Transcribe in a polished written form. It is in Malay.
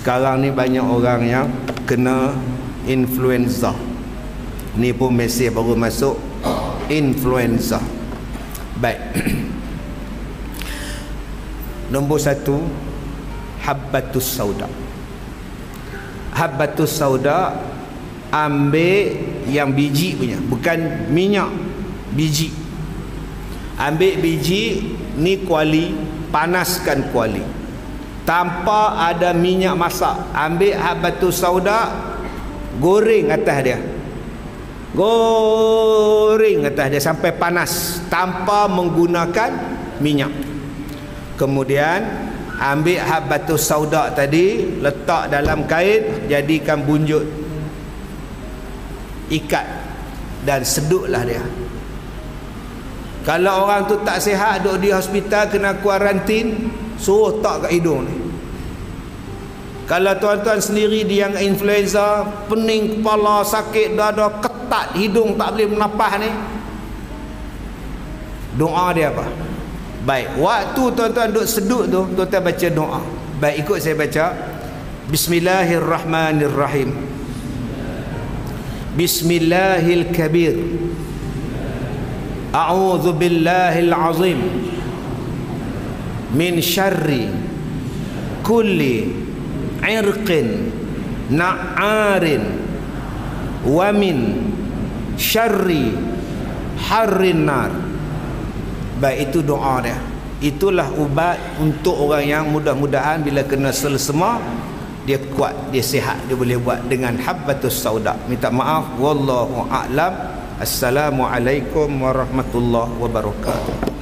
Sekarang ni banyak orang yang kena influenza. Ni pun mesej baru masuk, influenza. Baik. Nombor 1, habbatus sauda. Habbatus sauda, ambil yang biji punya, bukan minyak, biji. Ambil biji ni kuali, panaskan kuali tanpa ada minyak masak. Ambil habbatus sauda, goreng atas dia, goreng atas dia sampai panas tanpa menggunakan minyak. Kemudian ambil habbatus sauda tadi, letak dalam kain, jadikan bunjut, ikat dan seduklah dia. Kalau orang tu tak sihat, duduk di hospital, kena kuarantin, suruh tak kat hidung ni. Kalau tuan-tuan sendiri dia yang influenza, pening kepala, sakit dada, ketat hidung, tak boleh bernafas ni, doa dia apa? Baik, waktu tuan-tuan duduk seduk tu, tuan-tuan baca doa. Baik, ikut saya baca. Bismillahirrahmanirrahim. Bismillahil kabir. A'udzu billahil azim min syarri kulli irqin na'arin wa min syarri harrin nar. Baik, itu doa dia. Itulah ubat untuk orang yang mudah-mudahan bila kena selesema, dia kuat, dia sihat, dia boleh buat dengan habbatus sauda. Minta maaf, wallahu a'lam. Assalamualaikum warahmatullahi wabarakatuh.